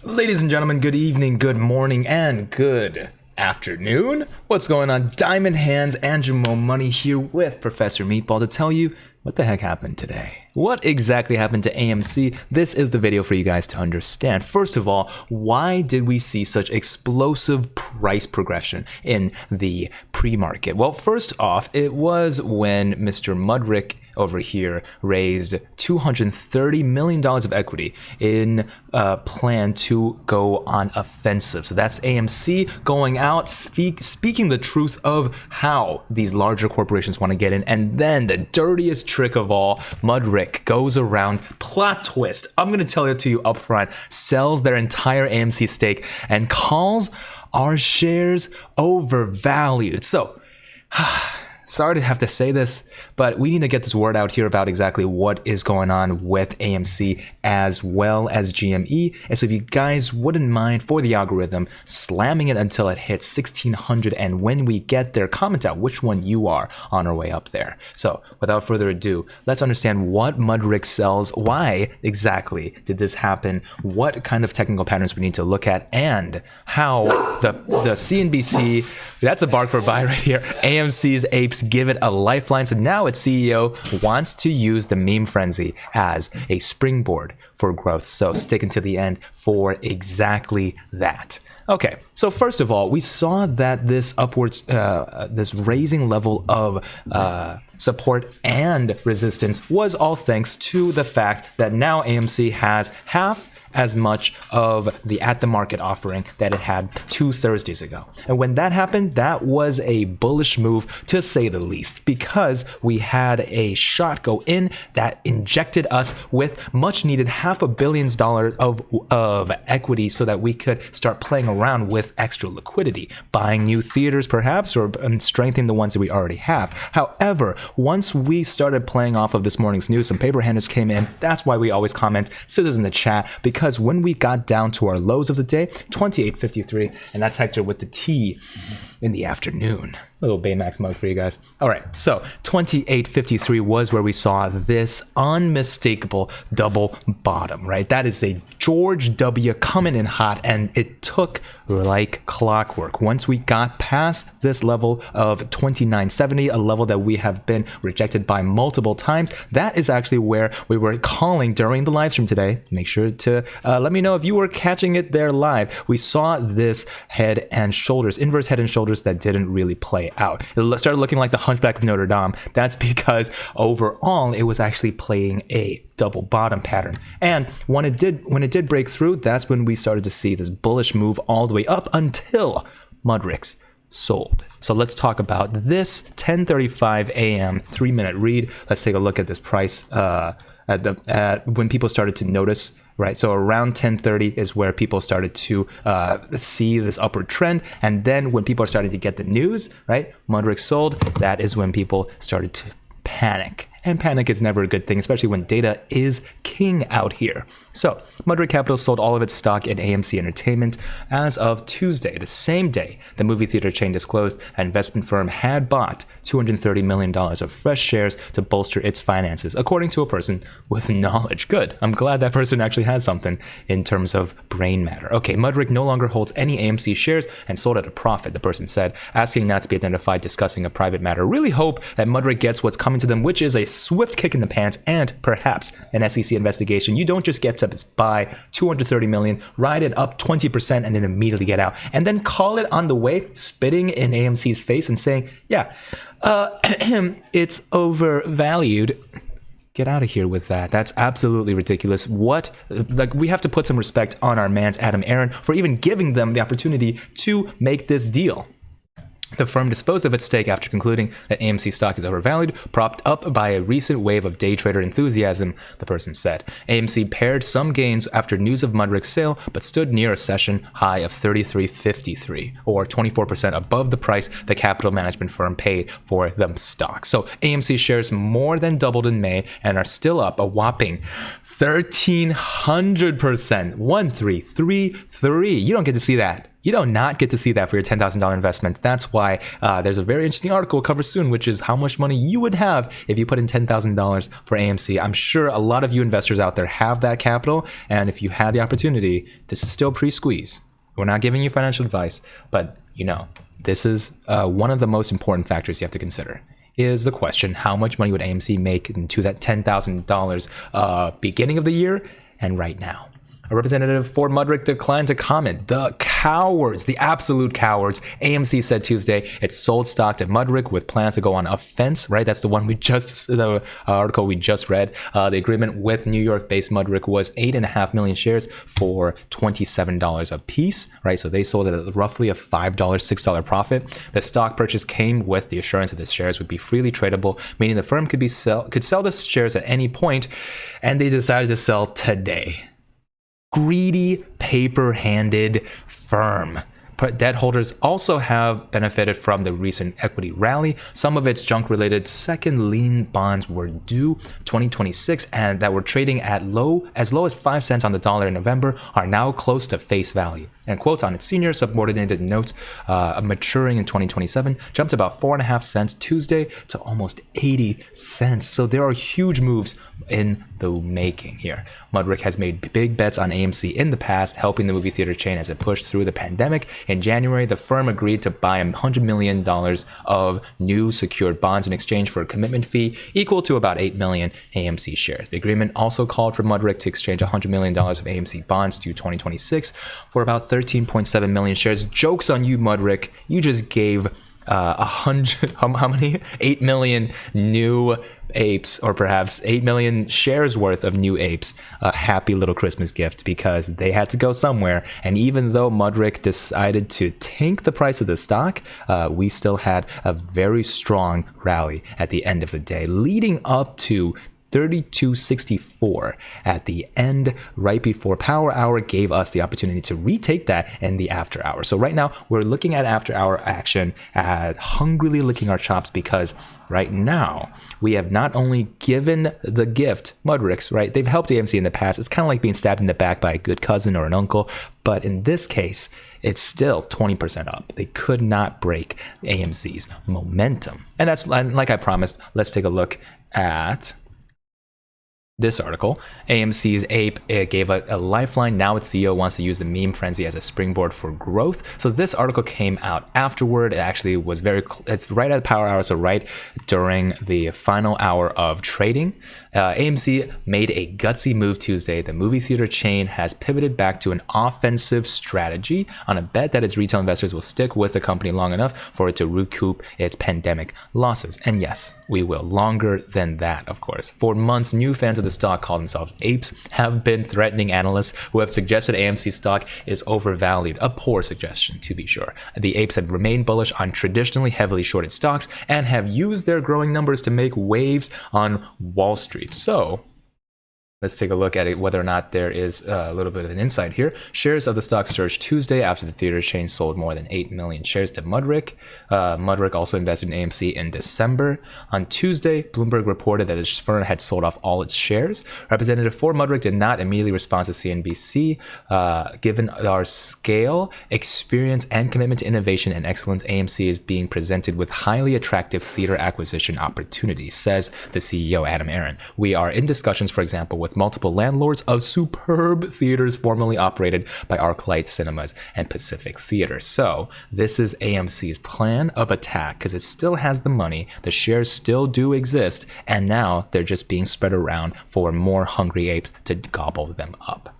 Ladies and gentlemen, good evening, good morning, and good afternoon. What's going on? Diamond Hands, Andrew Mo Money here with Professor Meatball to tell you what the heck happened today. What exactly happened to AMC? This is the video for you guys to understand. First of all, why did we see such explosive price progression in the pre-market? Well, first off, it was when Mr. Mudrick over here raised $230 million of equity in a plan to go on offensive. So that's AMC going out, speaking the truth of how these larger corporations want to get in. And then the dirtiest trick of all, Mudrick goes around, plot twist, I'm going to tell it to you up front, sells their entire AMC stake and calls our shares overvalued. So, sorry to have to say this, but we need to get this word out here about exactly what is going on with AMC as well as GME. And so if you guys wouldn't mind, for the algorithm, slamming it until it hits 1600, and when we get there, comment out which one you are on our way up there. So without further ado, let's understand what Mudrick sells, why exactly did this happen, what kind of technical patterns we need to look at, and how the CNBC, that's a bark for a buy right here, AMC's apes give it a lifeline. So now its CEO wants to use the meme frenzy as a springboard for growth. So stick until the end for exactly that. Okay, so first of all, we saw that this upwards, this raising level of support and resistance was all thanks to the fact that now AMC has half as much of the at-the-market offering that it had 2 Thursdays ago. And when that happened, that was a bullish move, to say the least, because we had a shot go in that injected us with much-needed $500 million of equity so that we could start playing around with extra liquidity, buying new theaters perhaps, or strengthening the ones that we already have. However, once we started playing off of this morning's news, some paper handers came in. That's why we always comment, scissors in the chat, because when we got down to our lows of the day, 28.53, and that's Hector with the T in the afternoon. A little Baymax mug for you guys. All right, so 28.53 was where we saw this unmistakable double bottom, right? That is a George W coming in hot, and it took like clockwork. Once we got past this level of 29.70, a level that we have been rejected by multiple times, that is actually where we were calling during the live stream today. Make sure to let me know if you were catching it there live. We saw this head and shoulders, inverse head and shoulders, that didn't really play out. It started looking like the Hunchback of Notre Dame. That's because overall it was actually playing a double bottom pattern. And when it did break through, that's when we started to see this bullish move all the way up until Mudrick's sold. So let's talk about this 10:35 a.m. 3-minute read. Let's take a look at this price at when people started to notice. Right, so around 10:30 is where people started to see this upward trend, and then when people are starting to get the news, right, Mudrick sold, that is when people started to panic. And panic is never a good thing, especially when data is king out here. So Mudrick Capital sold all of its stock in AMC Entertainment as of Tuesday, the same day the movie theater chain disclosed an investment firm had bought $230 million of fresh shares to bolster its finances, according to a person with knowledge. Good. I'm glad that person actually has something in terms of brain matter. Okay, Mudrick no longer holds any AMC shares and sold at a profit, the person said, asking not to be identified, discussing a private matter. Really hope that Mudrick gets what's coming to them, which is a swift kick in the pants and perhaps an SEC investigation. You don't just get to buy $230 million, ride it up 20%, and then immediately get out, and then call it on the way, spitting in AMC's face and saying, yeah, it's overvalued. Get out of here with that. That's absolutely ridiculous. We have to put some respect on our man's Adam Aaron for even giving them the opportunity to make this deal. The firm disposed of its stake after concluding that AMC stock is overvalued, propped up by a recent wave of day trader enthusiasm, the person said. AMC pared some gains after news of Mudrick's sale, but stood near a session high of $33.53, or 24% above the price the capital management firm paid for the stock. So AMC shares more than doubled in May and are still up a whopping 1,300%. 1333. You don't get to see that You don't not get to see that for your $10,000 investment. That's why there's a very interesting article we'll cover soon, which is how much money you would have if you put in $10,000 for AMC. I'm sure a lot of you investors out there have that capital, and if you had the opportunity, this is still pre-squeeze. We're not giving you financial advice, but this is one of the most important factors you have to consider. Is the question, how much money would AMC make into that $10,000 beginning of the year and right now? A representative for Mudrick declined to comment. The cowards, the absolute cowards. AMC said Tuesday it sold stock to Mudrick with plans to go on offense, right? That's the one the article we just read. The agreement with New York-based Mudrick was 8.5 million shares for $27 a piece, right? So they sold it at roughly a $5, $6 profit. The stock purchase came with the assurance that the shares would be freely tradable, meaning the firm could sell the shares at any point, and they decided to sell today. Greedy, paper-handed firm. Debt holders also have benefited from the recent equity rally. Some of its junk-related second lien bonds were due 2026 and that were trading at as low as 5 cents on the dollar in November are now close to face value. And quotes on its senior subordinated notes maturing in 2027 jumped about 4.5 cents Tuesday to almost 80 cents. So there are huge moves in the making here. Mudrick has made big bets on AMC in the past, helping the movie theater chain as it pushed through the pandemic. In January, the firm agreed to buy $100 million of new secured bonds in exchange for a commitment fee equal to about 8 million AMC shares. The agreement also called for Mudrick to exchange $100 million of AMC bonds due 2026 for about 13.7 million shares. Joke's on you, Mudrick. You just gave 8 million new apes, or perhaps 8 million shares worth of new apes, a happy little Christmas gift because they had to go somewhere. And even though Mudrick decided to tank the price of the stock, we still had a very strong rally at the end of the day, leading up to 32.64 at the end, right before Power Hour gave us the opportunity to retake that in the after hour. So right now we're looking at after hour action, hungrily licking our chops because right now we have not only given the gift, Mudrick's, right? They've helped AMC in the past. It's kind of like being stabbed in the back by a good cousin or an uncle. But in this case, it's still 20% up. They could not break AMC's momentum. And that's, like I promised, let's take a look at this article. AMC's ape gave a lifeline. Now its CEO wants to use the meme frenzy as a springboard for growth. So this article came out afterward. It actually was it's right at Power Hour, so right during the final hour of trading. AMC made a gutsy move Tuesday. The movie theater chain has pivoted back to an offensive strategy on a bet that its retail investors will stick with the company long enough for it to recoup its pandemic losses. And yes, we will. Longer than that, of course. For months, new fans of the stock call themselves apes have been threatening analysts who have suggested AMC stock is overvalued. A poor suggestion, to be sure. The apes have remained bullish on traditionally heavily shorted stocks and have used their growing numbers to make waves on Wall Street. So let's take a look at it, whether or not there is a little bit of an insight here. Shares of the stock surged Tuesday after the theater chain sold more than 8 million shares to Mudrick. Mudrick also invested in AMC in December. On Tuesday, Bloomberg reported that its firm had sold off all its shares. Representative for Mudrick did not immediately respond to CNBC. Given our scale, experience, and commitment to innovation and excellence, AMC is being presented with highly attractive theater acquisition opportunities, says the CEO, Adam Aron. We are in discussions, for example, with multiple landlords of superb theaters formerly operated by ArcLight Cinemas and Pacific Theater. So this is AMC's plan of attack because it still has the money, the shares still do exist, and now they're just being spread around for more hungry apes to gobble them up.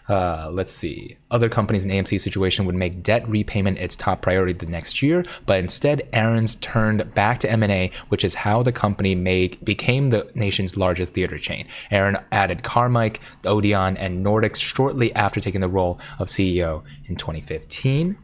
Let's see. Other companies in AMC's situation would make debt repayment its top priority the next year, but instead Aaron's turned back to M&A, which is how the company became the nation's largest theater chain. Aaron added Carmike, Odeon, and Nordic shortly after taking the role of CEO in 2015.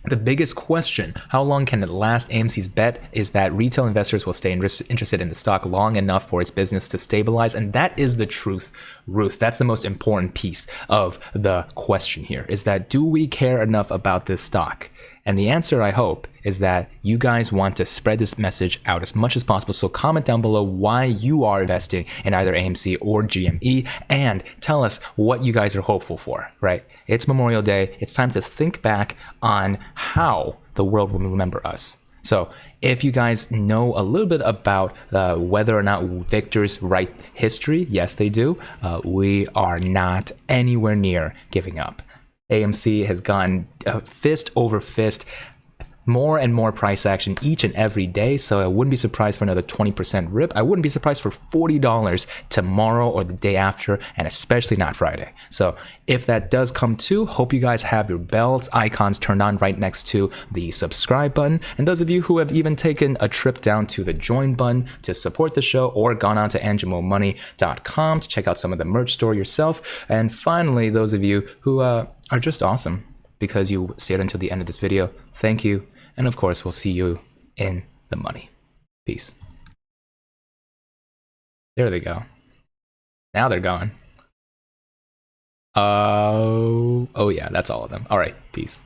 The biggest question, how long can it last? AMC's bet is that retail investors will stay interested in the stock long enough for its business to stabilize. And that is the truth, Ruth. That's the most important piece of the question here, is that do we care enough about this stock? And the answer, I hope, is that you guys want to spread this message out as much as possible. So comment down below why you are investing in either AMC or GME, and tell us what you guys are hopeful for, right? It's Memorial Day. It's time to think back on how the world will remember us. So if you guys know a little bit about whether or not victors write history, yes, they do. We are not anywhere near giving up. AMC has gone fist over fist, more and more price action each and every day. So I wouldn't be surprised for another 20% rip. I wouldn't be surprised for $40 tomorrow or the day after, and especially not Friday. So if that does come to, hope you guys have your bells icons turned on right next to the subscribe button. And those of you who have even taken a trip down to the join button to support the show, or gone on to andrewmomoney.com to check out some of the merch store yourself. And finally, those of you who are just awesome because you stayed until the end of this video, thank you. And of course, we'll see you in the money. Peace. There they go. Now they're gone. Oh yeah, that's all of them. All right, peace.